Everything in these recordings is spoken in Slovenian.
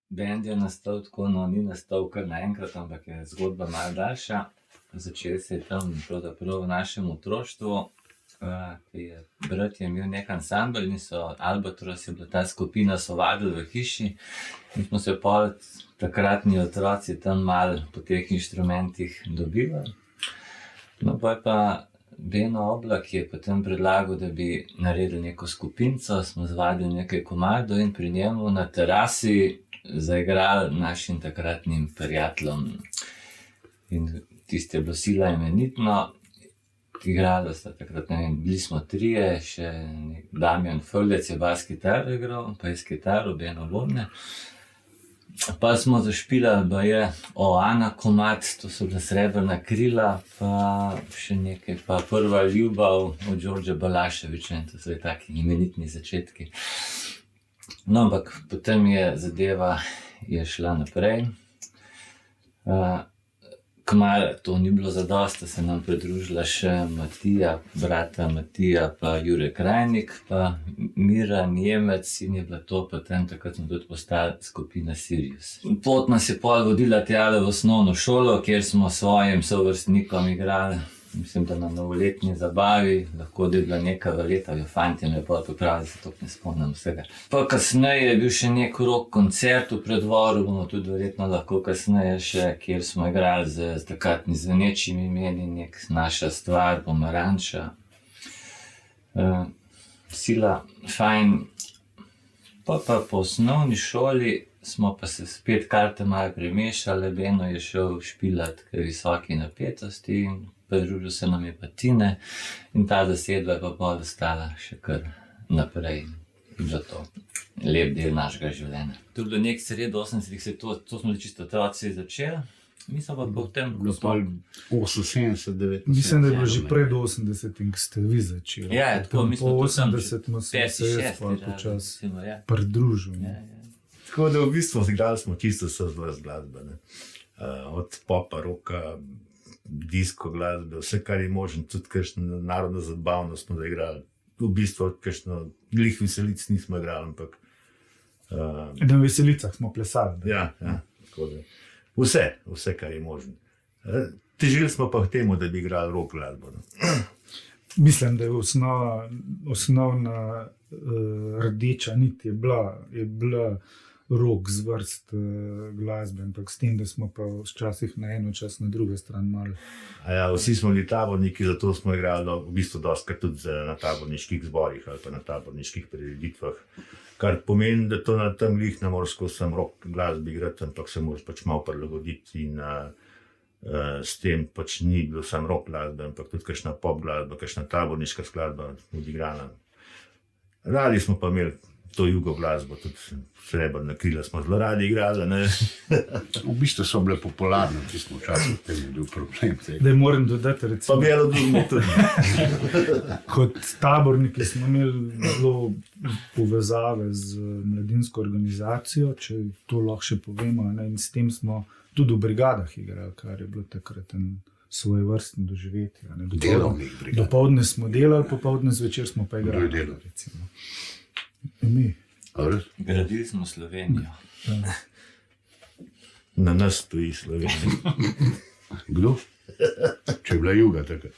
bend je nastal tako, no, ni nastal kar naenkrat, ampak je zgodba malo daljša. Začel se je tam pravzaprav v našem otroštvu, ki je brat je imel nek ansambel in Albatros je bila ta skupina, so vadili v hiši in smo se pol takratni otroci tam malo po teh inštrumentih dobivali. No, pa Beno Oblak je potem predlagal, da bi naredili neko skupinco, smo zvadili nekaj komadov in pri njemu na terasi zaigrali našim takratnim prijateljem. In tiste je bilo sila imenitno, igrali sta takrat, ne vem, bili smo trije, še Damjan Frdec je bas kitaro igral, pa jaz kitaro, Beno Lomne. Pa smo zašpilali baje Oana komad, to so bila Srebrna krila, pa še nekaj, pa Prva ljubav od Đorđa Balaševića, to so taki imenitni začetki. No, ampak potem je zadeva šla naprej. Kmalu to ni bilo zadosti, se nam pridružila še Matija, brata Matija, pa Jure Krajnik, pa Miran Jemec in je bila to potem, takrat smo tudi postali skupina Sirius. Pot nas je pol vodila tjale v osnovno šolo, kjer smo svojim sovrstnikom igrali, mislim, da na novoletni zabavi, lahko da je bila neka valeta, fantje me pol popravili, se toliko ne spomnim vsega. Pa kasneje je bil še nek rock koncert v Predvoru, bomo tudi verjetno lahko kasneje še, kjer smo igrali z takratni zvenečimi imeni, nek Naša stvar, Pomaranča. Sila, fajn. Pa po osnovni šoli smo pa se spet karte malo premešali, Beno je šel špilat k visoki napetosti in pridružil se nam je pa Tine in ta zasedba je pa pol ostala še kar naprej. In bilo to lep del našega življenja. To je bilo nek sred 80-ih, to smo čisto otroci začeli. Mislim pa potem... Bilo pa 78, 90. Mislim, da je bilo že pred 80 in ko ste vi začeli. Ja, tako, mi smo po tu tam 80 smo se jaz pa počas ja. pridružil. Ja. Tako da v bistvu igrali smo čisto vse vrst glasbe, ne. Od popa, rocka, disko glasbe, vse kar je možno, tudi kakšno narodno zabavnost smo da igrali. V bistvu kakšno glih veselic nismo igrali, ampak... Na veselicah smo plesali. Ja, tako da. Vse kar je možno. Težili smo pa k temu, da bi igrali rock glasbo. Mislim, da je osnovna rdeča nit je bila rock zvrst glasbe, ampak s tem, da smo pa včasih na eno čas, na druge stran malo. Vsi smo bili taborniki, zato smo igrali v bistvu dostikrat tudi na taborniških zborih ali pa na taborniških prireditvah. Kar pomeni, da to na tem glih ne moreš sam rock glasbi igrati, ampak se moraš pač malo prilagoditi in s tem pač ni bil sam rock glasbe, ampak tudi kakšna pop glasba, kakšna taborniška skladba odigrana. Radi smo pa imeli to jugo glasbo, tudi Srebrna krila smo zelo radi igrali, ne. V bistvu so bile popularne, če smo včasih, tem je bil problem. Da moram dodati recimo... Pa Belo Dugmo tudi. Kot taborniki smo imeli zelo povezave z mladinsko organizacijo, če to lahko še povemo, ne, in s tem smo tudi v brigadah igrali, kar je bilo takrat svoj vrstni doživetje. Delovnih brigad. Dopoldne smo delali, popoldne zvečer smo pa igrali. Kdo je delal? Recimo. Mi. Gradili smo Slovenijo. Na nas stoji Slovenija. Kdo? Če je bila juga takrat.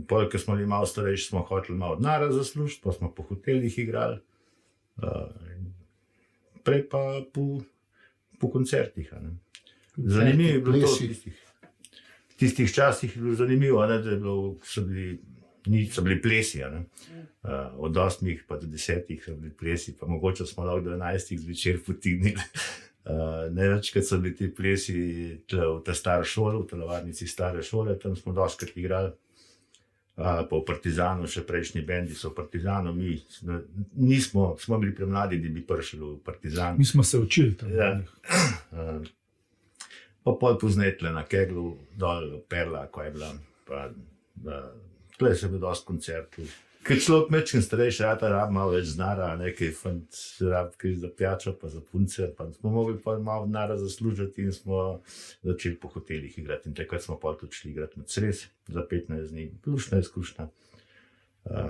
Pol, ko smo bili malo starejši, smo hoteli malo denarja zaslužiti, pa smo po hotelih igrali. Prej pa po koncertih. Zanimivo je bilo to. V tistih časih je bilo zanimivo, da je bilo, so bili plesi. Od 8 pa do 10 so bili plesi, pa mogoče smo lahko do 11 zvečer potignili. Največkrat so bili ti plesi v ta stara šola, v telovadnici stare šole, tam smo dostikrat igrali. Pa v Partizanu, še prejšnji bendi so v Partizanu, mi smo bili premladi, da bi prišli v Partizan. Mi smo se učili tam. Ja. Pa pol pozneje tle na Keglu, dol Perla, ko je bila, pa tle se je bil dosti koncertov. Ker človek mečkin starejši rata rab malo več znara, nekaj fant rab kaj za pijačo, pa za punce, pa smo mogli pa malo denarja zaslužiti in smo začeli po hotelih igrati. In takrat smo pol tudi šli igrati med Cres za 15 dni, luštna izkušnja.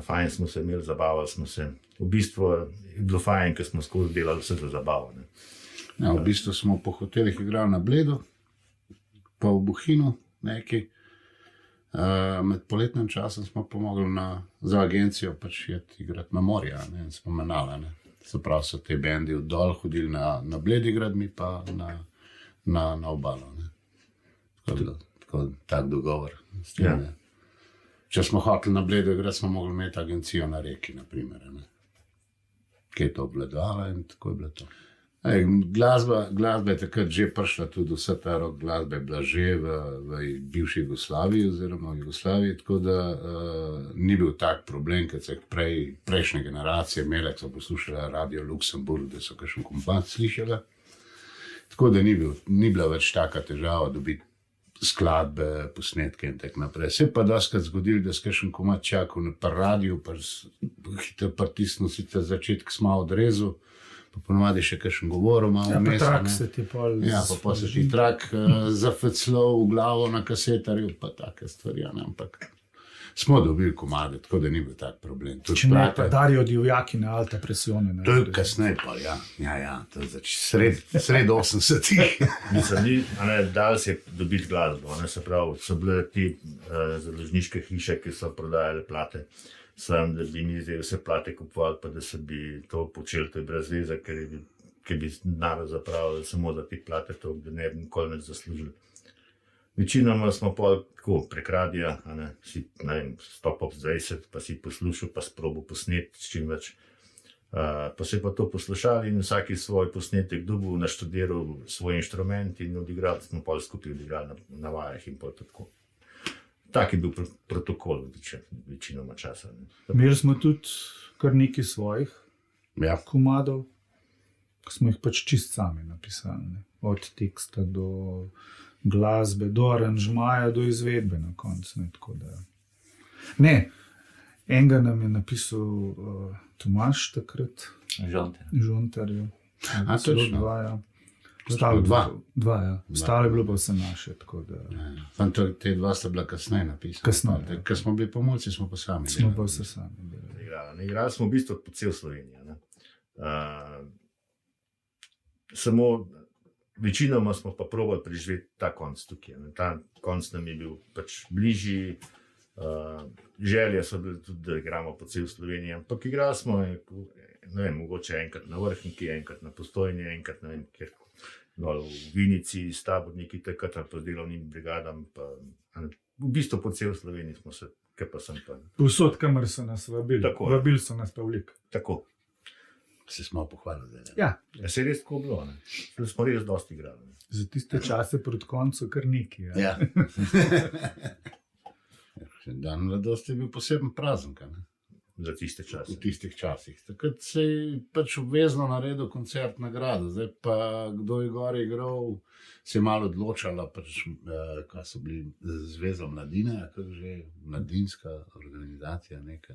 Fajn smo se imeli, zabavali smo se. V bistvu je bilo fajn, ker smo skozi delali vse za zabavo. Ne. Ja, v bistvu smo po hotelih igrali na Bledu, pa v Bohinju nekaj. Med poletnim časom smo pomogli za agencijo pač igrati na morje, ne, in smo menali. Ne. Se pravi, so te bendi v dol hodili na Bled igrati, mi pa na obalo. Ne. Tak dogovor. S tem, Ja. Če smo hoteli na Bledu igrati, smo mogli imeti agencijo na Reki, na primer. Ne. Ki je to obvladovala in tako je bilo to. Glasba je takrat že prišla, tudi vsa ta rock glasba je bila že v bivši Jugoslaviji oziroma v Jugoslaviji, tako da ni bil tak problem, ker se prejšnje generacije imele, ki so poslušale Radio Luksemburg, da so kakšen kompat slišale. Tako da ni bila več taka težava dobiti skladbe, posnetke in tako naprej. Se je pa doskrat zgodilo, da si kakšen komad čakal na radiju, pa hitro pritisnil sicer začetek smo odrezal, pa ponovadi še kakšen govoril malo vmes. Ja, pa trak se ti pol... Ja, pa se ti trak zafeclal v glavo na kasetarju, pa take stvari, ja, ne, ampak smo dobili komade, tako da ni bil tak problem. Če ne, pa Dario Divjaki na Alta Presione. Ne, to je kasneje pa, ja, to je sred 80-ih. Mislim, dal se je dobiti glasbo, ne, se pravi, so bile ti založniške hiše, ki so prodajale plate. Sam, da bi mi zdaj vse plate kupovali, pa da se bi to počeli, to je brez veze, ker bi narod zapravili samo za te plate, to bi ne bi nikoli ne zaslužili. Večinoma smo pa tako prek radija, si, ne vem, Stop Up 20, pa si poslušal, pa sprobil posnet s čim več. Pa se pa to poslušali in vsaki svoj posnetek dobil, naštudiral svoj inštrument in odigrali smo pol skupaj odigrali na vajah in pol tako. Tak je bil protokol večinoma časa. Imeli smo tudi kar nekaj svojih komadov, ki smo jih pač čist sami napisali. Ne. Od teksta do glasbe, do aranžmaja, do izvedbe na koncu. Ne, enega nam je napisal Tomaž takrat. Žontar. A, točno. Dva, ja. Ostale bilo pa vse naše. Te dva sta bila kasneje napisana. Kasneje. Ker smo bili pomolci, smo pa sami. Smo pa vse sami. Igrali smo v bistvu po cel Sloveniji. Samo večinoma smo pa probali preživeti ta konc tukaj. Ta konc nam je bil pač bližji. Želje so bile tudi, da igramo po cel Sloveniji. Ampak igrali smo, ne vem, mogoče enkrat na Vrhniki, enkrat na Postojni, enkrat na vem, kjer v Vinici, s taborniki, takrat pa z delovnim brigadam. V bistvu po cel Sloveniji smo se, kaj pa sem pa. Povsod, kamor so nas vabili. Vabili so nas pa veliko. Tako. Se smo pohvalili. Ja. Se je res tako bilo. Smo res dosti igrali. Za tiste čase proti koncu kar neki. Ja. Dan mladosti je bil poseben praznik. Za tiste čase. V tistih časih. Takrat se je pač obvezno naredil koncert nagrado. Zdaj pa kdo je gor igral, se je malo odločala, pač, kaj so bili Zveza mladine, kako že mladinska organizacija neka.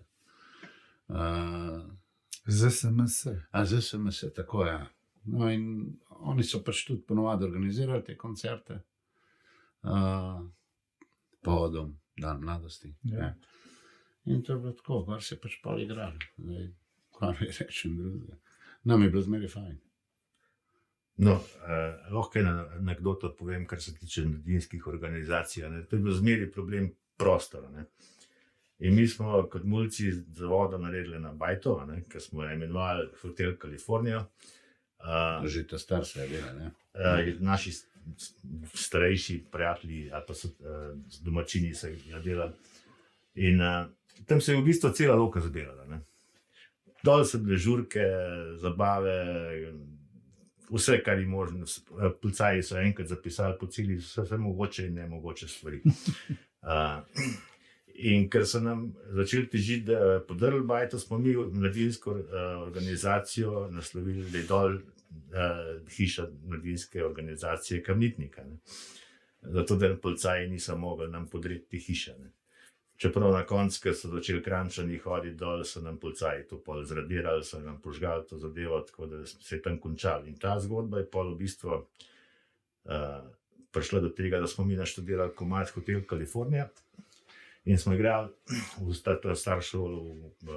ZSMS. ZSMS, tako je. No in oni so pač tudi ponovadi organizirali te koncerte. Povodom Dan mladosti. Ja. In to je bilo tako, kar se je pač pol igrali. Kaj ne rečem drugega. Nam je bilo zmeraj fajn. No, lahko eno anekdoto povem, kar se tiče mladinskih organizacij. To je bil zmeraj problem prostora. In mi smo kot mulci z zavoda naredili na Bajto, ker smo imenovali Hotel Kalifornijo. Že ta star se je dela, ne? Naši starejši prijatelji ali pa so domačini se ga delali. In tam se je v bistvu cela loka zbirala. Dol so bile žurke, zabave, vse, kar je možno. Policaji so enkrat zapisali po celi vse mogoče in nemogoče stvari. In ker so nam začeli težiti, da podrli Bajto, smo mi mladinsko organizacijo naslovili, da je dol hiša mladinske organizacije Kamnitnika. Zato, da policaji niso mogli nam podreti te hiše. Čeprav na koncu, ker so začeli Kranjčani hoditi dol, so nam policaji to pol zradirali, so nam požgali to zadevo, tako da se je tam končali. In ta zgodba je pol v bistvu prišla do tega, da smo mi naštudirali komad Hotel Kalifornija In smo igrali v star šolo v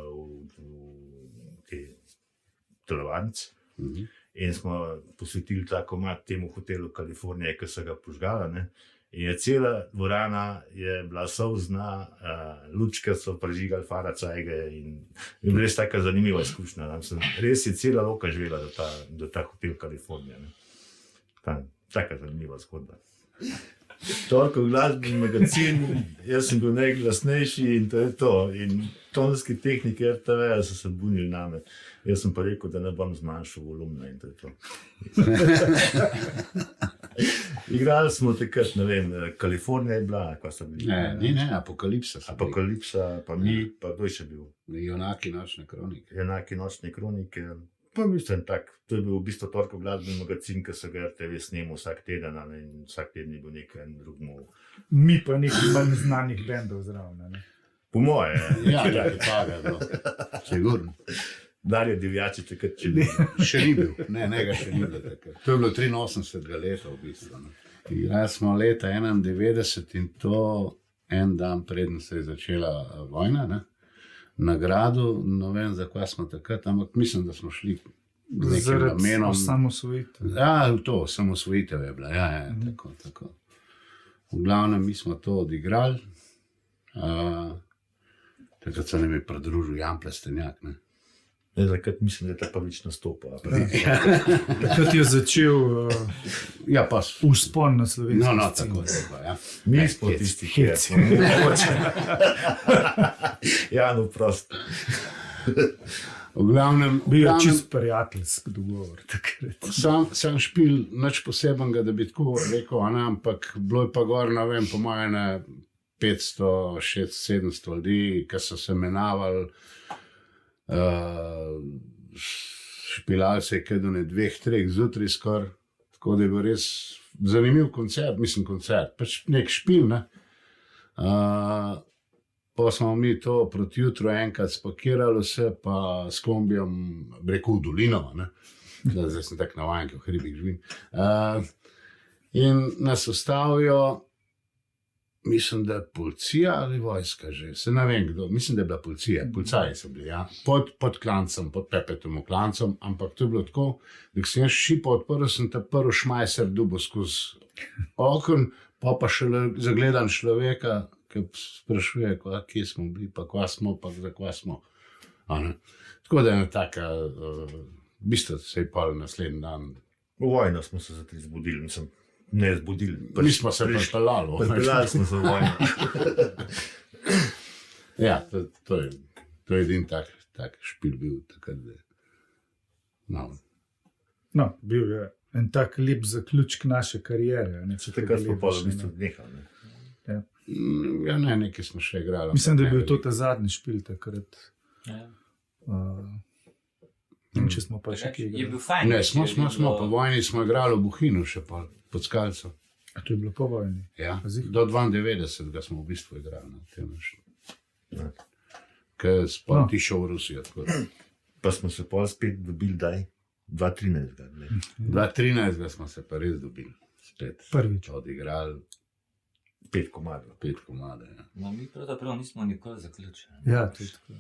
telovadnici. In smo posvetili ta komad temu hotelu Kalifornije, ki so ga požgala. Ne? In je cela dvorana je bila solzna, lučke so prižigali, faracajge in je bila res taka zanimiva izkušnja. Res je cela loka živela do ta hotel Kalifornija. Taka zanimiva zgodba. Toliko glasbeni magazin, jaz sem bil najglasnejši in to je to. In tonski tehniki RTV so se bunili name. Jaz sem pa rekel, da ne bom zmanjšal volumna in to je to. Igrali smo takrat, ne vem, Kalifornija je bila, kaj so bili? Ne, Apokalipsa. Apokalipsa, pa mi, pa kdo je še bil? Junaki nočne kronike. Junaki nočne kronike. Pa mislim tak, to je bil v bistvu torko glasbeni magazin, ki so ga RTV snemal vsak teden in vsak teden je bil nekaj drugmu. Mi pa nekaj manj znanih bendov zraven. Po moje. Ja, pa je bilo. Sigurno. Darjo Divjači takrat, če bi. Še ni bil, ne ga še ni bilo takrat. To je bilo 83. leta v bistvu. Igrali smo leta 91 in to en dan preden se je začela vojna, ne? Nagrado, ne vem, zakaj smo takrat, ampak mislim, da smo šli z nekim namenom. Samosvojitev. Ja, to, samosvojitev je bila, ja, tako. V glavnem, mi smo to odigrali. Takrat se nam je pridružil Jan Plestenjak, ne. Takrat mislim, da je ta prvič nastopil. Takrat je začel Ja, pa vzpon na slovenski no, sceni. tako, ja. Mi smo tisti, ki smo. Janu prosto. V glavnem, Bil je čist prijateljski dogovor takrat. sam špil nič posebenega, da bi tako rekel, ampak bilo je pa gor, ne vem, po moje na 500, 600, 700 ljudi, ki so se menavali. Špilali se je kaj do 2-3 zjutraj skoraj, tako da je bil res zanimiv koncert, pač nek špil, ne. Pa smo mi to proti jutru enkrat spakirali vse, pa s kombijom rekel v dolino, ne. Zdaj sem tak navajen, ko v hribih živim. In nas ustavijo, mislim, da je policija ali vojska že, se ne vem kdo, mislim, da je bila policija, policaji so bili, ja, pod klancem, pod Pepetom klancem, ampak to je bilo tako, da sem jaz šipo odprl, sem ta prvi šmajser dubo skozi okn, pa šele zagledam človeka, ki sprašuje, kje smo bili, pa kva smo, pa zakva smo. Tako da je ena taka, v bistvu se je pa naslednji dan. V vojno smo se zatri zbudili, mislim. Ne zbudili. Mi smo se pripeljali. Pripeljali smo se v vojno. Ja, to je edin tak špil bil takrat. No, bil je en tak lep zaključek naše kariere. Takrat smo pa v bistvu nehali. Ja, ne, nekaj smo še igrali. Mislim, da je bil to ta zadnji špil takrat. Če smo pa še kje Je igrali. bil fajn. Ne, smo po vojni smo igrali v Bohinju še pa pod Skalco. A to je bilo po vojni? Ja, Zih? do 92 ga smo v bistvu igrali na tem. Ja. Ker smo tišel v Rusijo. Pa smo se pa spet dobili, 2013. 2013 smo se pa res dobili. Spet Prvič. odigrali 5 komadov. 5 komade. Ja. No, mi pravzaprav nismo nikoli zaključili. Ja, to je tako.